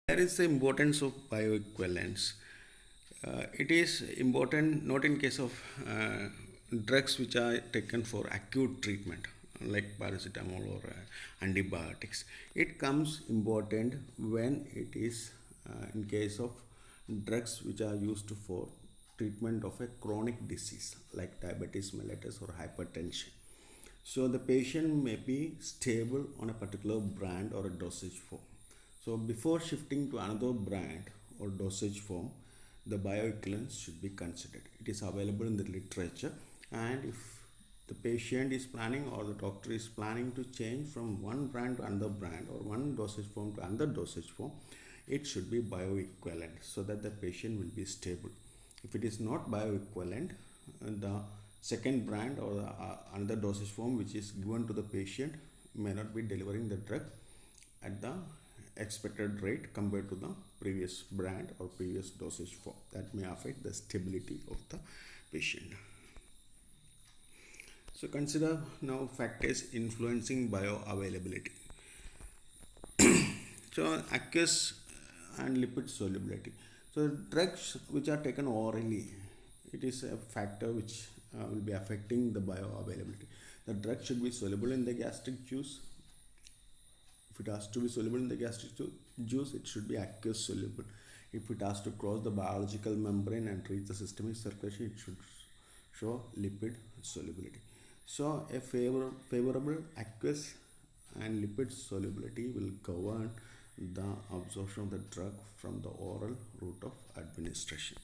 There is the importance of bioequivalence. It is important not in case of drugs which are taken for acute treatment like paracetamol or antibiotics. It comes important when it is in case of drugs which are used for treatment of a chronic disease like diabetes mellitus or hypertension. So the patient may be stable on a particular brand or a dosage form. So before shifting to another brand or dosage form, the bioequivalence should be considered. It is available in the literature, and if the patient is planning or the doctor is planning to change from one brand to another brand or one dosage form to another dosage form, it should be bioequivalent so that the patient will be stable. If it is not bioequivalent, the second brand or another dosage form which is given to the patient may not be delivering the drug at the expected rate compared to the previous brand or previous dosage form. That may affect the stability of the patient. So consider now factors influencing bioavailability. So aqueous and lipid solubility. So drugs which are taken orally, it is a factor which will be affecting the bioavailability. The drug should be soluble in the gastric juice. If it has to be soluble in the gastric juice, it should be aqueous soluble. If it has to cross the biological membrane and reach the systemic circulation, it should show lipid solubility. So a favorable aqueous and lipid solubility will govern the absorption of the drug from the oral route of administration.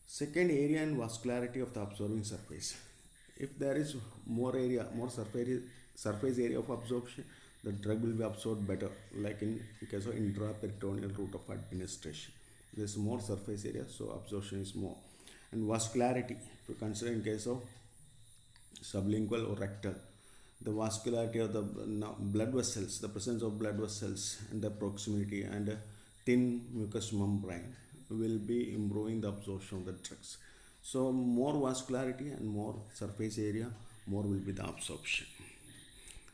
Second, area and vascularity of the absorbing surface. If there is more surface area of absorption, the drug will be absorbed better, like in case of intraperitoneal route of administration. There is more surface area, so absorption is more. And vascularity, if you consider in case of sublingual or rectal, the vascularity of the blood vessels, the presence of blood vessels and the proximity and a thin mucous membrane will be improving the absorption of the drugs. So more vascularity and more surface area, more will be the absorption.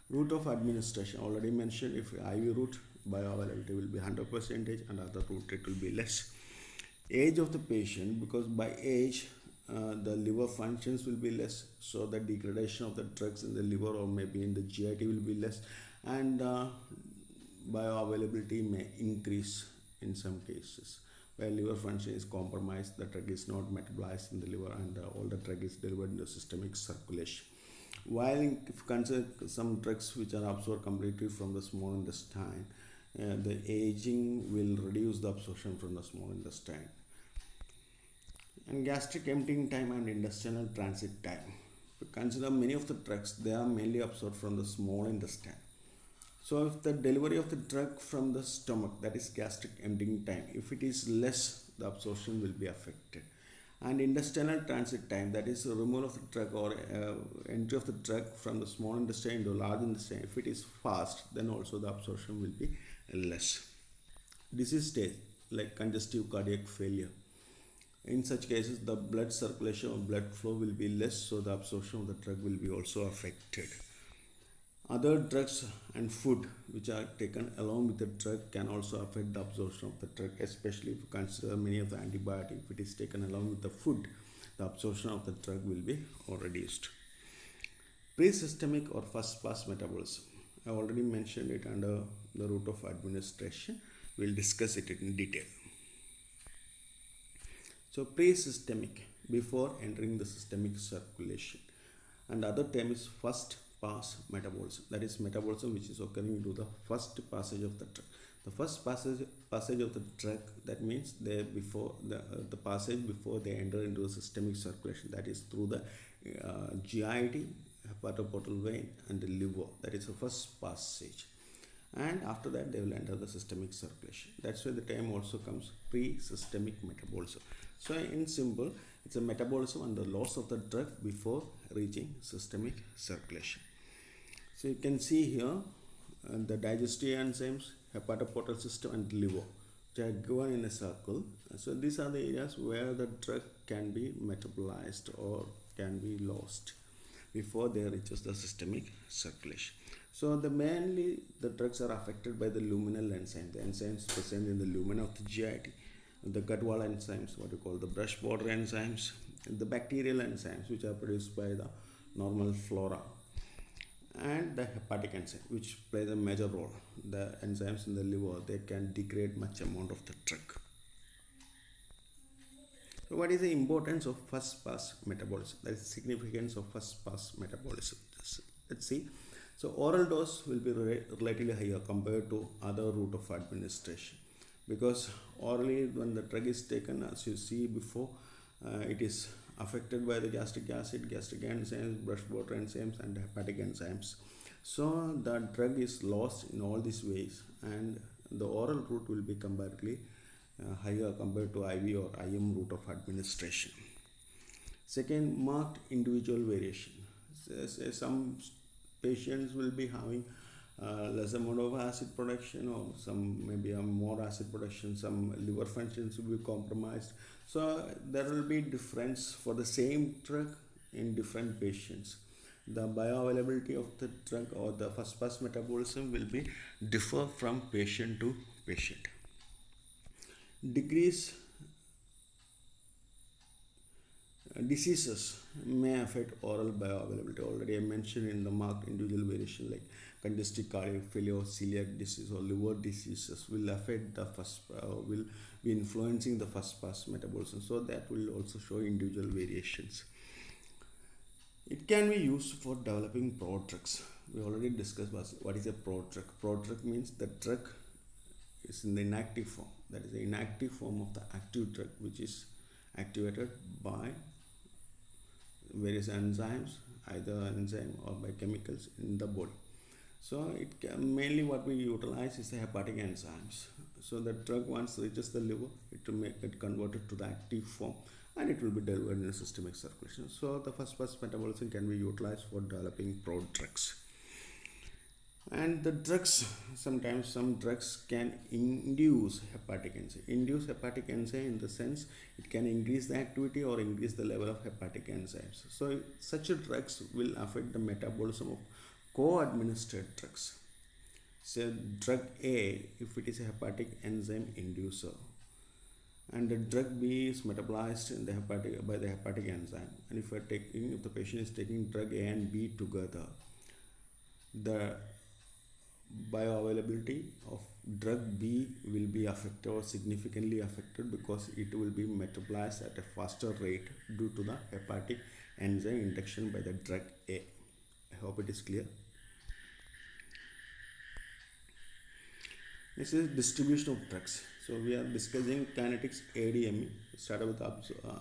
Route of administration, already mentioned, if IV route, bioavailability will be 100% and other route it will be less. Age of the patient, because by age the liver functions will be less, so the degradation of the drugs in the liver or maybe in the GIT will be less, and bioavailability may increase in some cases. Where liver function is compromised, the drug is not metabolized in the liver and all the drug is delivered in the systemic circulation. While if you consider some drugs which are absorbed completely from the small intestine, the aging will reduce the absorption from the small intestine. And gastric emptying time and intestinal transit time. If you consider many of the drugs, they are mainly absorbed from the small intestine. So if the delivery of the drug from the stomach, that is gastric emptying time, if it is less, the absorption will be affected. And intestinal transit time, that is removal of the drug or entry of the drug from the small intestine to large intestine, if it is fast, then also the absorption will be less. Disease state like congestive cardiac failure. In such cases, the blood circulation or blood flow will be less, so the absorption of the drug will be also affected. Other drugs and food which are taken along with the drug can also affect the absorption of the drug, especially if you consider many of the antibiotics. If it is taken along with the food, the absorption of the drug will be reduced. Pre-systemic or first pass metabolism. I already mentioned it under the route of administration. We will discuss it in detail. So pre-systemic, before entering the systemic circulation, and other term is first pass metabolism, that is metabolism which is occurring to the first passage of the drug. The first passage of the drug, that means the passage before they enter into the systemic circulation, that is through the GIT, hepatoportal vein and the liver, that is the first passage, and after that they will enter the systemic circulation. That's why the term also comes pre-systemic metabolism. So in simple, it's a metabolism and the loss of the drug before reaching systemic circulation. So you can see here the digestive enzymes, hepatoportal system and liver, which are given in a circle. So these are the areas where the drug can be metabolized or can be lost. before they reaches the systemic circulation. So mainly the drugs are affected by the luminal enzyme, the enzymes present in the lumina of the GIT, the gut wall enzymes, what you call the brush border enzymes, the bacterial enzymes which are produced by the normal flora, and the hepatic enzyme which plays a major role. The enzymes in the liver, they can degrade much amount of the drug. So what is the importance of first pass metabolism? That is the significance of first pass metabolism. Let's see. So oral dose will be relatively higher compared to other route of administration, because orally when the drug is taken, as you see before, it is affected by the gastric acid, gastric enzymes, brush border enzymes, and hepatic enzymes. So the drug is lost in all these ways, and the oral route will be comparatively higher compared to IV or IM route of administration. Second, marked individual variation. Some patients will be having less amount of acid production, or some maybe more acid production, some liver functions will be compromised. So there will be difference for the same drug in different patients. The bioavailability of the drug or the first pass metabolism will be differ from patient to patient. Decrease diseases may affect oral bioavailability. Already I mentioned in the marked individual variation, like congestive cardiac failure, celiac disease, or liver diseases will affect the will be influencing the first pass metabolism. So that will also show individual variations. It can be used for developing prodrugs. We already discussed what is a prodrug. Prodrug means the drug is in the inactive form. That is the inactive form of the active drug, which is activated by various enzymes, either enzyme or by chemicals in the body. So mainly what we utilize is the hepatic enzymes. So the drug once reaches the liver, it will make it converted to the active form, and it will be delivered in the systemic circulation. So the first pass metabolism can be utilized for developing prodrugs. And the drugs, sometimes some drugs can induce hepatic enzyme. Induce hepatic enzyme in the sense it can increase the activity or increase the level of hepatic enzymes. So such drugs will affect the metabolism of co-administered drugs. So drug A, if it is a hepatic enzyme inducer, and the drug B is metabolized in the by the hepatic enzyme, and if the patient is taking drug A and B together, the bioavailability of drug B will be affected or significantly affected, because it will be metabolized at a faster rate due to the hepatic enzyme induction by the drug A. I hope it is clear. This is distribution of drugs. So we are discussing kinetics ADME. Started with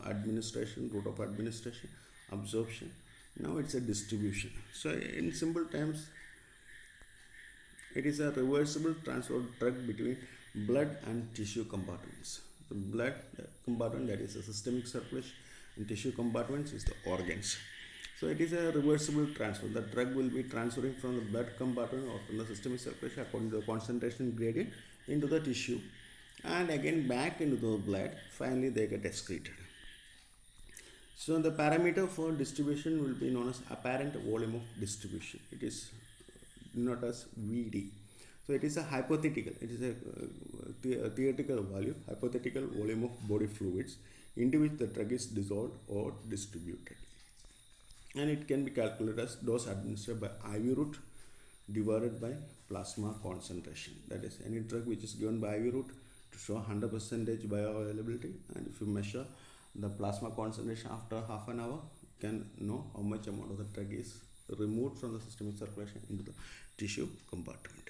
administration, route of administration, absorption. Now it's a distribution. So in simple terms, it is a reversible transfer of drug between blood and tissue compartments. The blood compartment, that is the systemic circulation, and tissue compartments is the organs. So it is a reversible transfer. The drug will be transferring from the blood compartment or from the systemic circulation according to the concentration gradient into the tissue, and again back into the blood. Finally they get excreted. So the parameter for distribution will be known as apparent volume of distribution. It is denoted as VD. So it is a hypothetical, it is a theoretical value, hypothetical volume of body fluids into which the drug is dissolved or distributed. And it can be calculated as dose administered by IV route divided by plasma concentration. That is, any drug which is given by IV route to show 100% bioavailability, and if you measure the plasma concentration after half an hour, you can know how much amount of the drug is removed from the systemic circulation into the tissue compartment.